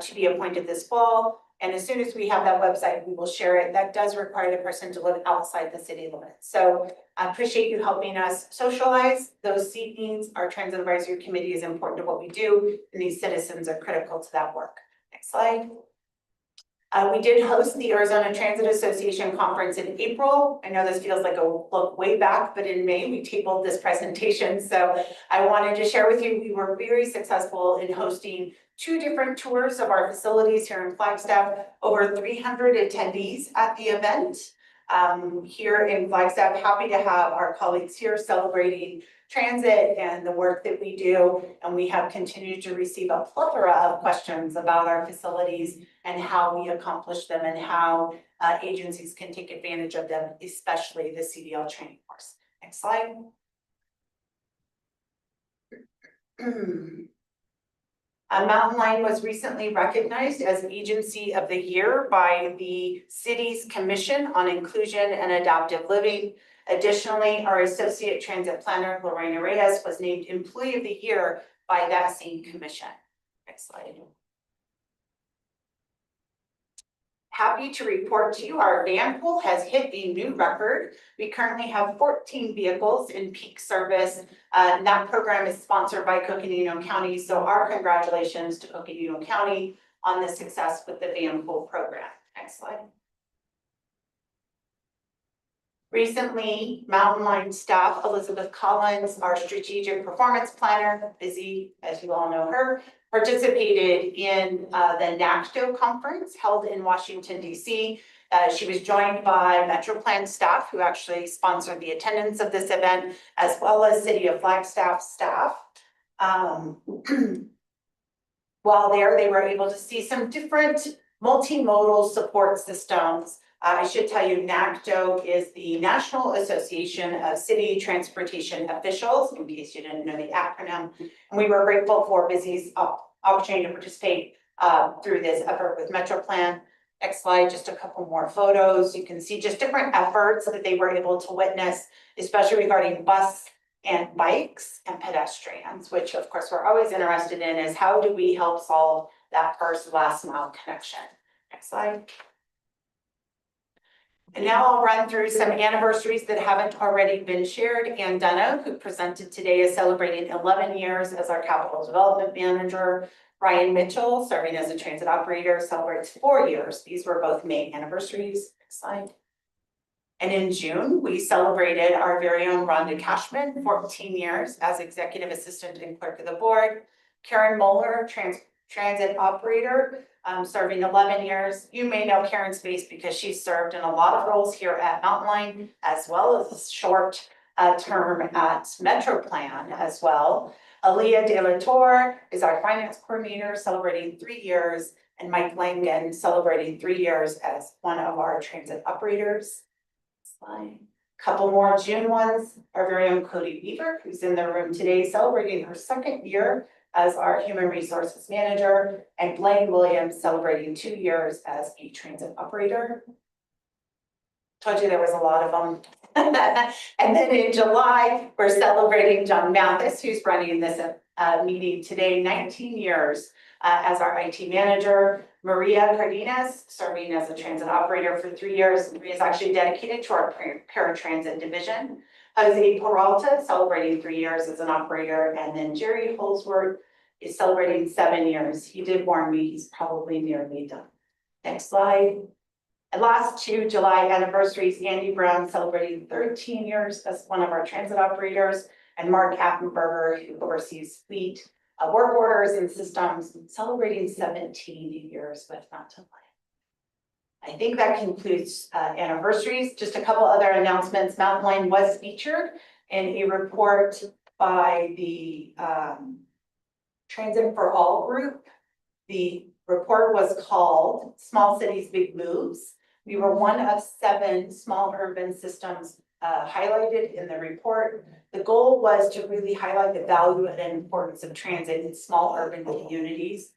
to be appointed this fall. And as soon as we have that website, we will share it. That does require the person to live outside the city limits. So I appreciate you helping us socialize those seat needs. Our transit advisory committee is important to what we do, and these citizens are critical to that work. Next slide. We did host the Arizona Transit Association conference in April. I know this feels like a look way back, but in May we tabled this presentation. So I wanted to share with you, we were very successful in hosting 2 different tours of our facilities here in Flagstaff, over 300 attendees at the event. Here in Flagstaff, happy to have our colleagues here celebrating transit and the work that we do. And we have continued to receive a plethora of questions about our facilities and how we accomplish them and how agencies can take advantage of them, especially the CDL training course. Next slide. Mountain Lion was recently recognized as Agency of the Year by the City's Commission on Inclusion and Adaptive Living. Additionally, our Associate Transit Planner, Lorena Reyes, was named Employee of the Year by that same commission. Next slide. Happy to report to you, our van pool has hit a new record. We currently have 14 vehicles in peak service. And that program is sponsored by Coconino County. So our congratulations to Coconino County on the success with the van pool program. Next slide. Recently, Mountain Lion staff, Elizabeth Collins, our strategic performance planner, busy as you all know her, participated in the NACTO conference held in Washington, D.C. She was joined by MetroPlan staff who actually sponsored the attendance of this event, as well as City of Flagstaff staff. While there, they were able to see some different multimodal support systems. I should tell you, NACTO is the National Association of City Transportation Officials, in case you didn't know the acronym. And we were grateful for Busy's opportunity to participate through this effort with MetroPlan. Next slide, just a couple more photos. You can see just different efforts that they were able to witness, especially regarding bus and bikes and pedestrians, which of course we're always interested in is how do we help solve that first last mile connection. Next slide. And now I'll run through some anniversaries that haven't already been shared. Ann Dunno, who presented today, is celebrating 11 years as our capital development manager. Ryan Mitchell, serving as a transit operator, celebrates 4 years. These were both May anniversaries. Next slide. And in June, we celebrated our very own Rhonda Cashman, 14 years as executive assistant and clerk of the board. Karen Moeller, transit operator, serving 11 years. You may know Karen's face because she's served in a lot of roles here at Mountain Lion, as well as a short term at MetroPlan as well. Aaliyah De La Torre is our finance coordinator, celebrating 3 years, and Mike Langen celebrating 3 years as one of our transit operators. slide. Couple more June ones, our very own Cody Weaver, who's in the room today, celebrating her second year as our Human Resources Manager, and Blaine Williams celebrating 2 years as a transit operator. Told you there was a lot of them. And then in July, we're celebrating John Mathis, who's running this meeting today, 19 years as our IT manager. Maria Cardenas, serving as a transit operator for 3 years. Maria is actually dedicated to our paratransit division. Jose Peralta, celebrating 3 years as an operator. And then Jerry Holsworth is celebrating 7 years. He did warn me he's probably nearly done. Next slide. And last 2 July anniversaries, Andy Brown celebrating 13 years as one of our transit operators, and Mark Appenberger, who oversees fleet, work orders and systems, celebrating 17 years with Mountain Lion. I think that concludes anniversaries. Just a couple other announcements. Mountain Lion was featured in a report by the Transit for All group. The report was called Small Cities, Big Moves. We were one of 7 small urban systems highlighted in the report. The goal was to really highlight the value and importance of transit in small urban communities.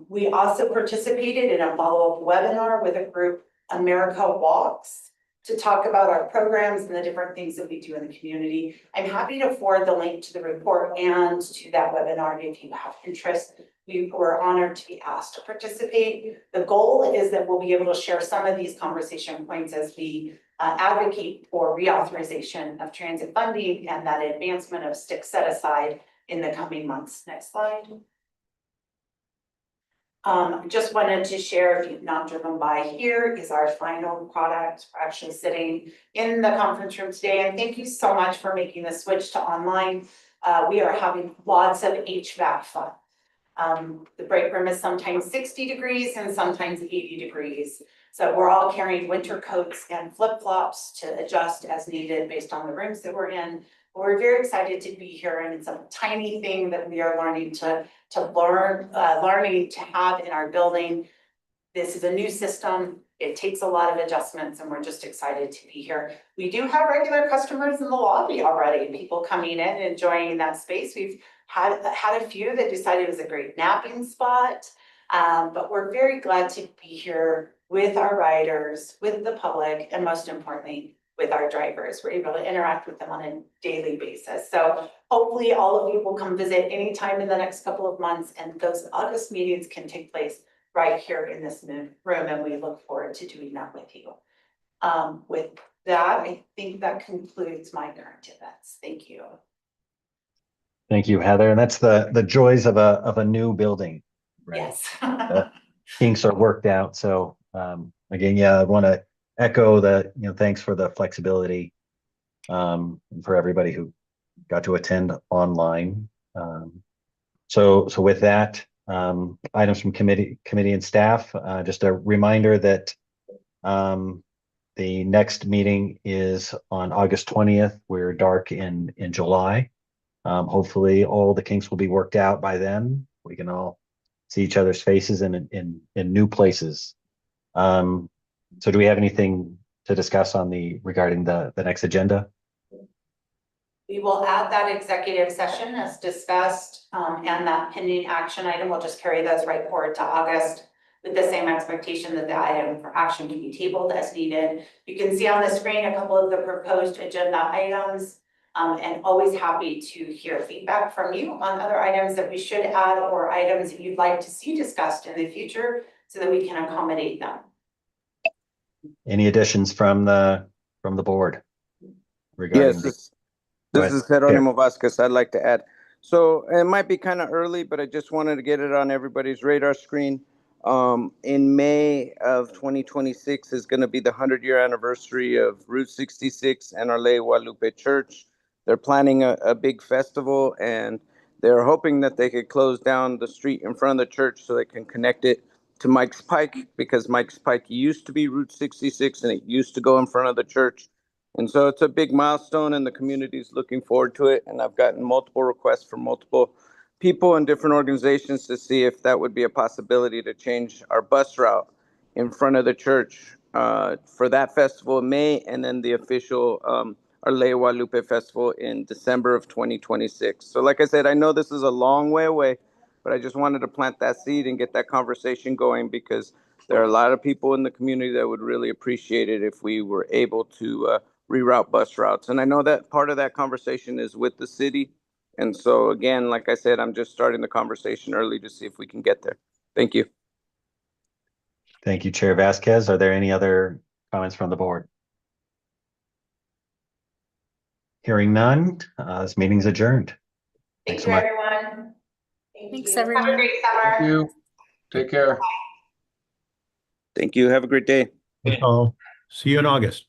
We also participated in a follow-up webinar with a group, America Walks, to talk about our programs and the different things that we do in the community. I'm happy to forward the link to the report and to that webinar if you have interest. We were honored to be asked to participate. The goal is that we'll be able to share some of these conversation points as we advocate for reauthorization of transit funding and that advancement of STIC set aside in the coming months. Next slide. Just wanted to share, if you've not driven by, here is our final product. We're actually sitting in the conference room today, and thank you so much for making the switch to online. We are having lots of HVAC fun. The break room is sometimes 60 degrees and sometimes 80 degrees. So we're all carrying winter coats and flip-flops to adjust as needed based on the rooms that we're in. We're very excited to be here, and it's a tiny thing that we are learning to have in our building. This is a new system. It takes a lot of adjustments, and we're just excited to be here. We do have regular customers in the lobby already, people coming in and enjoying that space. We've had a few that decided it was a great napping spot, but we're very glad to be here with our riders, with the public, and most importantly, with our drivers. We're able to interact with them on a daily basis. So hopefully all of you will come visit anytime in the next couple of months, and those August meetings can take place right here in this room, and we look forward to doing that with you. With that, I think that concludes my current events. Thank you. Thank you, Heather. And that's the joys of a new building, right? Yes. Kinks are worked out. So again, yeah, I want to echo that, thanks for the flexibility and for everybody who got to attend online. So with that, items from committee and staff, just a reminder that the next meeting is on August 20th. We're dark in July. Hopefully all the kinks will be worked out by then. We can all see each other's faces in new places. So do we have anything to discuss regarding the next agenda? We will add that executive session as discussed, and that pending action item. We'll just carry those right forward to August with the same expectation that the item for action can be tabled as needed. You can see on the screen a couple of the proposed agenda items, and always happy to hear feedback from you on other items that we should add or items that you'd like to see discussed in the future so that we can accommodate them. Any additions from the board regarding? Yes, this is Jeronimo Vasquez. I'd like to add. So it might be kind of early, but I just wanted to get it on everybody's radar screen. In May of 2026 is going to be the 100-year anniversary of Route 66 and Our Lady of Guadalupe Church. They're planning a big festival, and they're hoping that they could close down the street in front of the church so they can connect it to Mike's Pike, because Mike's Pike used to be Route 66 and it used to go in front of the church. And so it's a big milestone, and the community is looking forward to it. And I've gotten multiple requests from multiple people and different organizations to see if that would be a possibility to change our bus route in front of the church for that festival in May, and then the official Our Ley of Guadalupe Festival in December of 2026. So like I said, I know this is a long way away, but I just wanted to plant that seed and get that conversation going, because there are a lot of people in the community that would really appreciate it if we were able to reroute bus routes. And I know that part of that conversation is with the city. And so again, like I said, I'm just starting the conversation early to see if we can get there. Thank you. Thank you, Chair Vasquez. Are there any other comments from the board? Hearing none, this meeting's adjourned. Thank Thanks you, so much. everyone. Thanks, Have a everyone. great summer. you. Take care. Thank you. Have a great day. That's all. See you in August.